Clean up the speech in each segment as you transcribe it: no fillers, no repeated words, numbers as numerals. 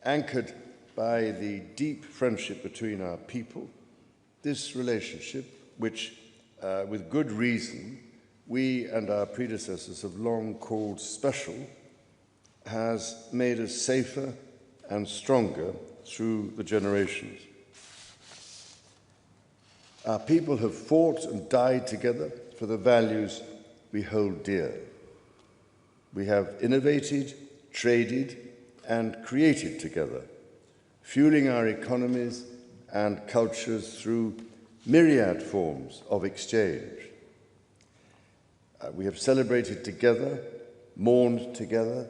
anchored by the deep friendship between our people. This relationship, which, with good reason, we and our predecessors have long called special, has made us safer and stronger through the generations. Our people have fought and died together for the values we hold dear. We have innovated, traded, and created together, fueling our economies and cultures through myriad forms of exchange. We have celebrated together, mourned together,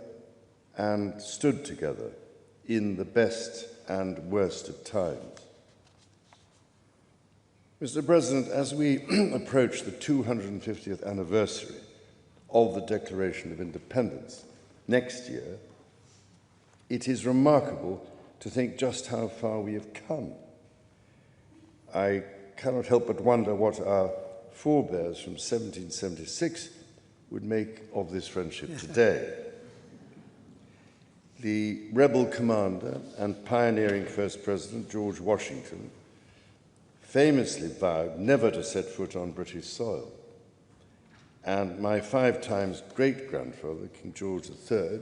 and stood together in the best and worst of times. Mr. President, as we approach the 250th anniversary of the Declaration of Independence next year, it is remarkable to think just how far we have come. I cannot help but wonder what our forebears from 1776 would make of this friendship today. The rebel commander and pioneering First President George Washington famously vowed never to set foot on British soil. And my 5 times great-grandfather, King George III,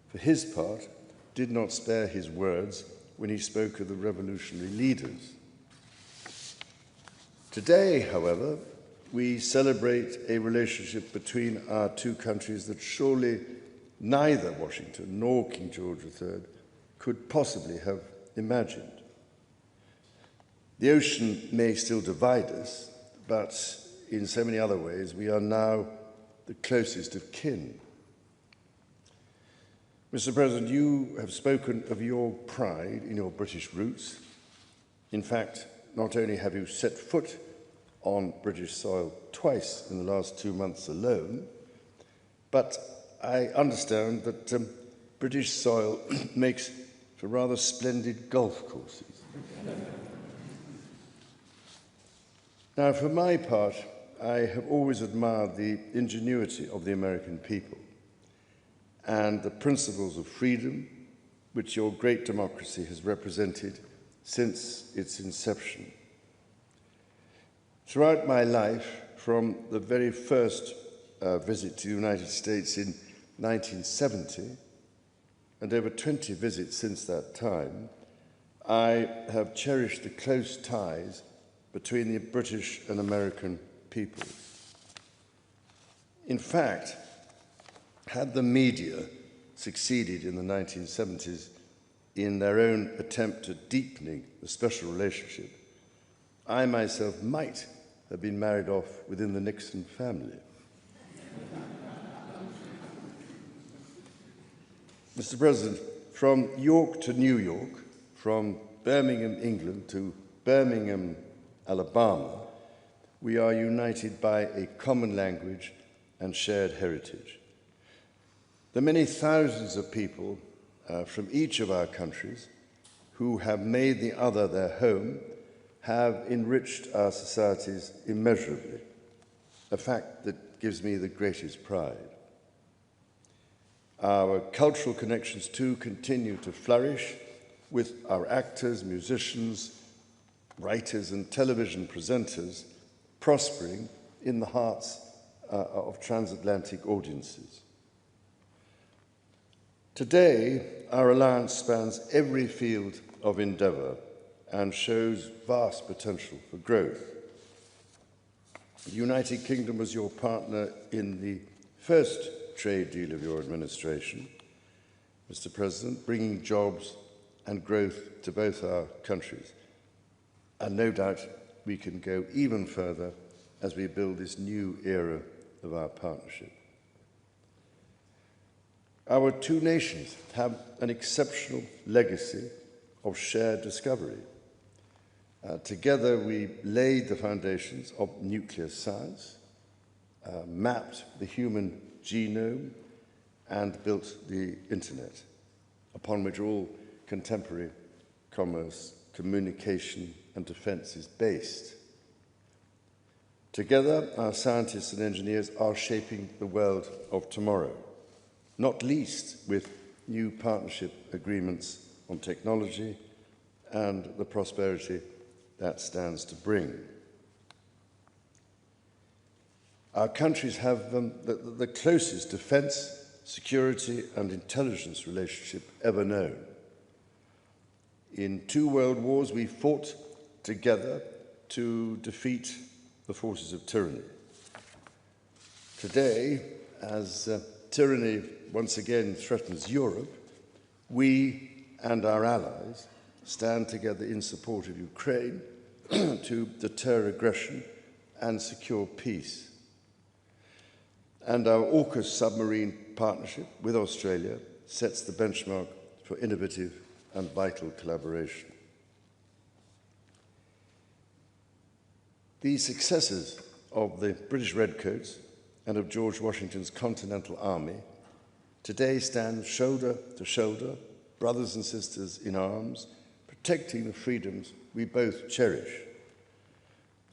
for his part, did not spare his words when he spoke of the revolutionary leaders. Today, however, we celebrate a relationship between our two countries that surely neither Washington nor King George III could possibly have imagined. The ocean may still divide us, but in so many other ways, we are now the closest of kin. Mr. President, you have spoken of your pride in your British roots. In fact, not only have you set foot on British soil twice in the last 2 months alone, but I understand that British soil makes for rather splendid golf courses. Now, for my part, I have always admired the ingenuity of the American people and the principles of freedom which your great democracy has represented since its inception. Throughout my life, from the very first visit to the United States in 1970, and over 20 visits since that time, I have cherished the close ties between the British and American peoples. In fact, had the media succeeded in the 1970s in their own attempt at deepening the special relationship, I myself might have been married off within the Nixon family. Mr. President, from York to New York, from Birmingham, England to Birmingham, Alabama, we are united by a common language and shared heritage. The many thousands of people from each of our countries who have made the other their home have enriched our societies immeasurably, a fact that gives me the greatest pride. Our cultural connections, too, continue to flourish with our actors, musicians, writers, and television presenters prospering in the hearts of transatlantic audiences. Today, our alliance spans every field of endeavour and shows vast potential for growth. The United Kingdom was your partner in the first trade deal of your administration, Mr. President, bringing jobs and growth to both our countries. And no doubt we can go even further as we build this new era of our partnership. Our two nations have an exceptional legacy of shared discovery. Together, we laid the foundations of nuclear science, mapped the human genome, and built the internet, upon which all contemporary commerce, communication, and defense is based. Together, our scientists and engineers are shaping the world of tomorrow, not least with new partnership agreements on technology and the prosperity that stands to bring. Our countries have the closest defence, security and intelligence relationship ever known. In 2 world wars, we fought together to defeat the forces of tyranny. Today, as tyranny once again threatens Europe, we and our allies stand together in support of Ukraine to deter aggression and secure peace. And our AUKUS submarine partnership with Australia sets the benchmark for innovative and vital collaboration. The successes of the British Redcoats and of George Washington's Continental Army today stand shoulder to shoulder, brothers and sisters in arms, protecting the freedoms we both cherish.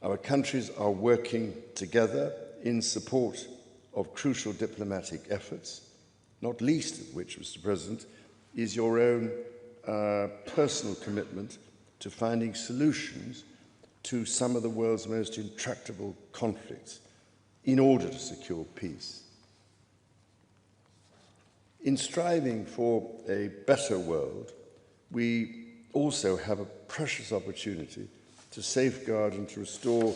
Our countries are working together in support of crucial diplomatic efforts, not least of which, Mr. President, is your own personal commitment to finding solutions to some of the world's most intractable conflicts in order to secure peace. In striving for a better world, we also have a precious opportunity to safeguard and to restore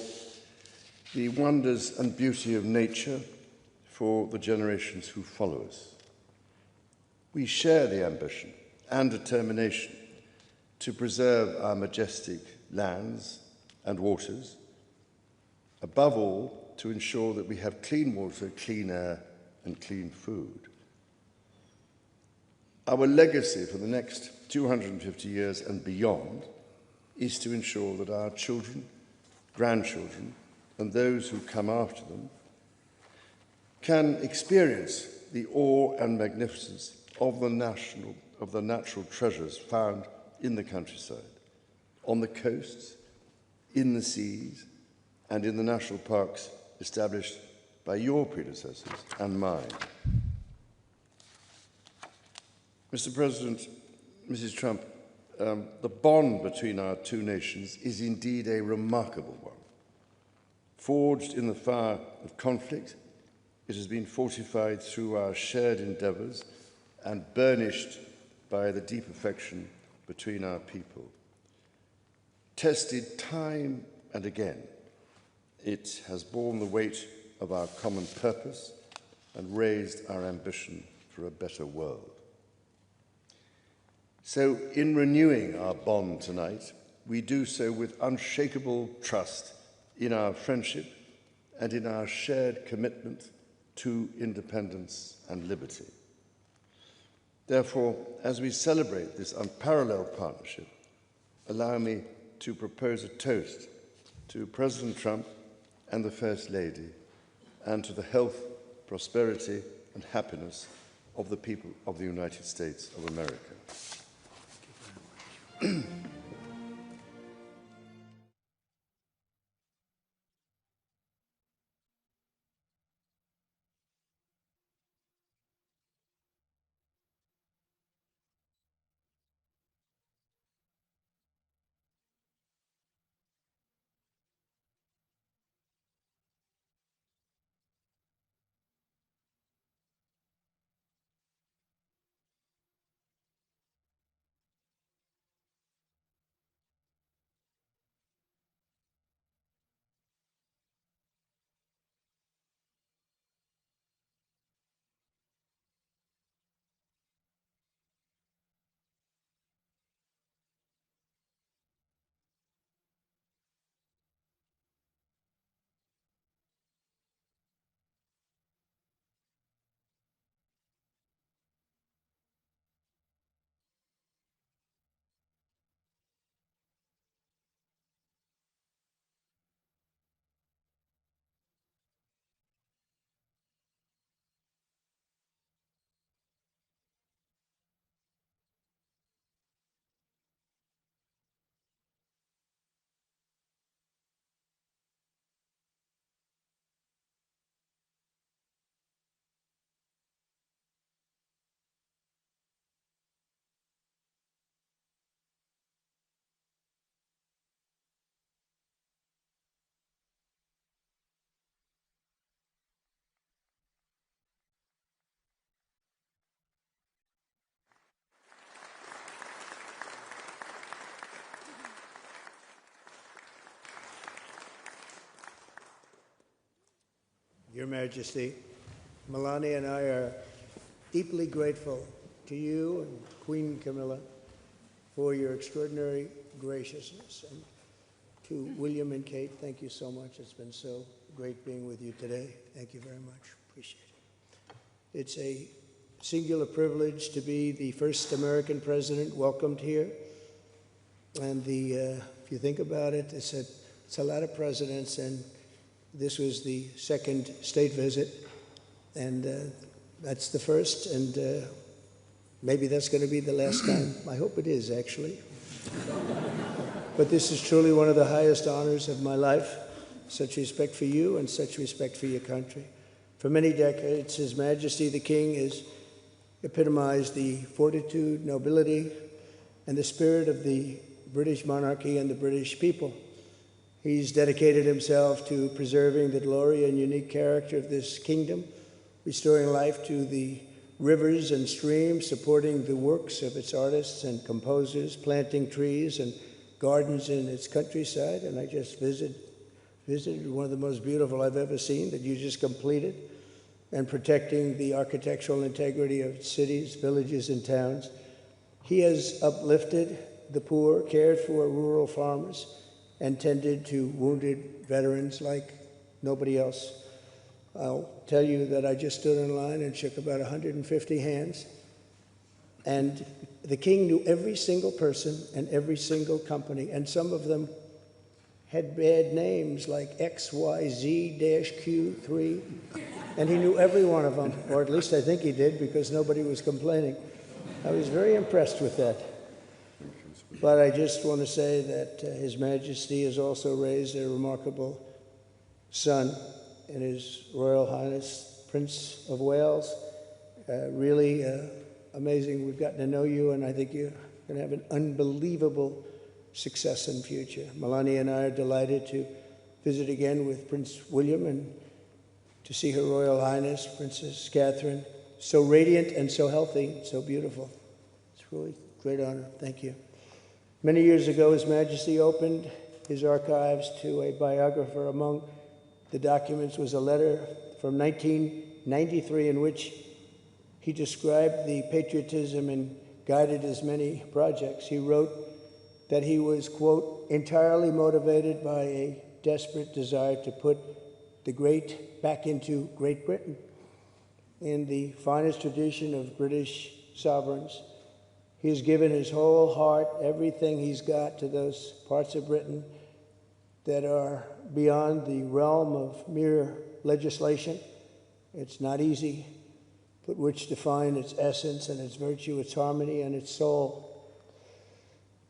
the wonders and beauty of nature for the generations who follow us. We share the ambition and determination to preserve our majestic lands and waters, above all, to ensure that we have clean water, clean air, and clean food. Our legacy for the next 250 years and beyond is to ensure that our children, grandchildren, and those who come after them can experience the awe and magnificence of the natural treasures found in the countryside, on the coasts, in the seas, and in the national parks established by your predecessors and mine. Mr. President, Mrs. Trump, the bond between our two nations is indeed a remarkable one. Forged in the fire of conflict, it has been fortified through our shared endeavours and burnished by the deep affection between our people. Tested time and again, it has borne the weight of our common purpose and raised our ambition for a better world. So, in renewing our bond tonight, we do so with unshakable trust in our friendship and in our shared commitment to independence and liberty. Therefore, as we celebrate this unparalleled partnership, allow me to propose a toast to President Trump and the First Lady, and to the health, prosperity, and happiness of the people of the United States of America. Your Majesty. Melania and I are deeply grateful to you and Queen Camilla for your extraordinary graciousness. And to William and Kate, thank you so much. It's been so great being with you today. Thank you very much. Appreciate it. It's a singular privilege to be the first American president welcomed here. And if you think about it, it's a lot of presidents, and this was the second state visit, and that's the first, and maybe that's going to be the last time. I hope it is, actually. But this is truly one of the highest honors of my life. Such respect for you and such respect for your country. For many decades, His Majesty the King has epitomized the fortitude, nobility, and the spirit of the British monarchy and the British people. He's dedicated himself to preserving the glory and unique character of this kingdom, restoring life to the rivers and streams, supporting the works of its artists and composers, planting trees and gardens in its countryside. And I just visited one of the most beautiful I've ever seen that you just completed, and protecting the architectural integrity of cities, villages, and towns. He has uplifted the poor, cared for rural farmers, and tended to wounded veterans like nobody else. I'll tell you that I just stood in line and shook about 150 hands, and the king knew every single person and every single company, and some of them had bad names like XYZ-Q3, and he knew every one of them, or at least I think he did, because nobody was complaining. I was very impressed with that. But I just want to say that His Majesty has also raised a remarkable son in His Royal Highness, Prince of Wales. Really amazing. We've gotten to know you, and I think you're going to have an unbelievable success in the future. Melania and I are delighted to visit again with Prince William and to see Her Royal Highness, Princess Catherine, so radiant and so healthy, so beautiful. It's really a great honor. Thank you. Many years ago, His Majesty opened his archives to a biographer. Among the documents was a letter from 1993 in which he described the patriotism and guided his many projects. He wrote that he was, quote, entirely motivated by a desperate desire to put the great back into Great Britain. In the finest tradition of British sovereigns, he has given his whole heart, everything he's got, to those parts of Britain that are beyond the realm of mere legislation. It's not easy, but which define its essence and its virtue, its harmony, and its soul.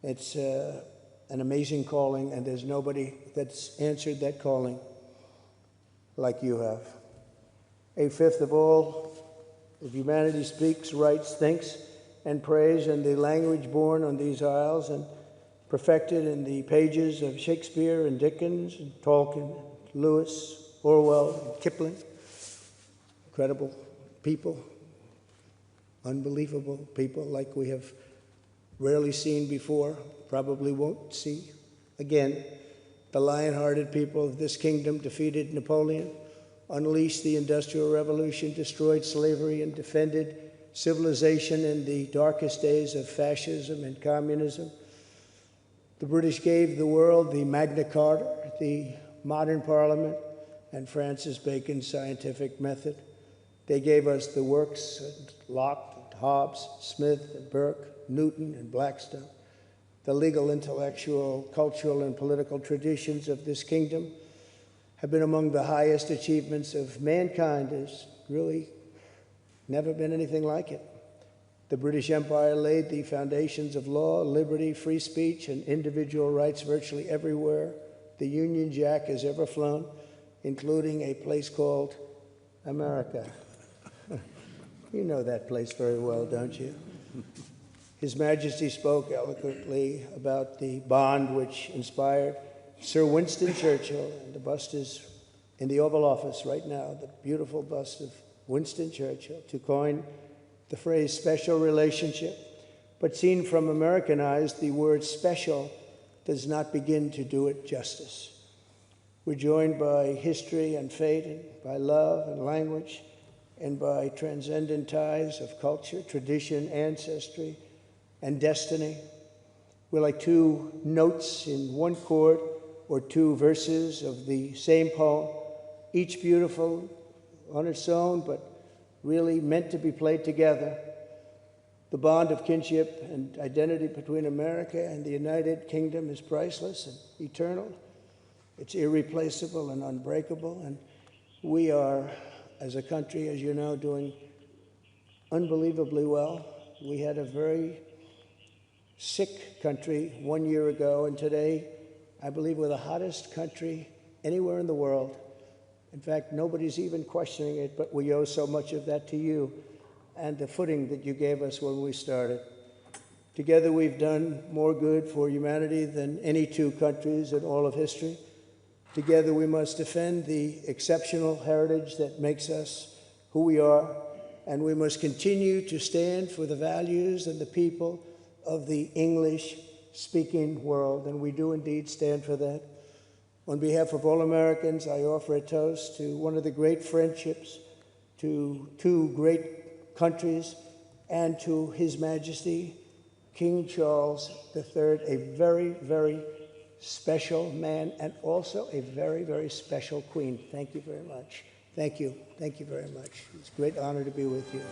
It's an amazing calling, and there's nobody that's answered that calling like you have. A fifth of all of humanity speaks, writes, thinks, and prays in the language born on these isles and perfected in the pages of Shakespeare and Dickens and Tolkien, Lewis, Orwell, and Kipling. Incredible people, unbelievable people like we have rarely seen before, probably won't see again. The lion-hearted people of this kingdom defeated Napoleon, unleashed the Industrial Revolution, destroyed slavery, and defended civilization in the darkest days of fascism and communism. The British gave the world the Magna Carta, the modern parliament, and Francis Bacon's scientific method. They gave us the works of Locke, Hobbes, Smith, and Burke, Newton, and Blackstone. The legal, intellectual, cultural, and political traditions of this kingdom have been among the highest achievements of mankind. There's really never been anything like it. The British Empire laid the foundations of law, liberty, free speech, and individual rights virtually everywhere the Union Jack has ever flown, including a place called America. You know that place very well, don't you? His Majesty spoke eloquently about the bond which inspired Sir Winston Churchill, and the bust is in the Oval Office right now, the beautiful bust of Winston Churchill, to coin the phrase special relationship. But seen from American eyes, the word special does not begin to do it justice. We're joined by history and fate, and by love and language, and by transcendent ties of culture, tradition, ancestry, and destiny. We're like two notes in one chord, or two verses of the same poem, each beautiful on its own, but really meant to be played together. The bond of kinship and identity between America and the United Kingdom is priceless and eternal. It's irreplaceable and unbreakable, and we are, as a country, as you know, doing unbelievably well. We had a very sick country 1 year ago, and today, I believe we're the hottest country anywhere in the world. In fact, nobody's even questioning it, but we owe so much of that to you and the footing that you gave us when we started. Together, we've done more good for humanity than any two countries in all of history. Together, we must defend the exceptional heritage that makes us who we are, and we must continue to stand for the values and the people of the English-speaking world, and we do indeed stand for that. On behalf of all Americans, I offer a toast to one of the great friendships, to two great countries, and to His Majesty, King Charles III, a very, very special man, and also a very, very special queen. Thank you very much. Thank you. Thank you very much. It's a great honor to be with you.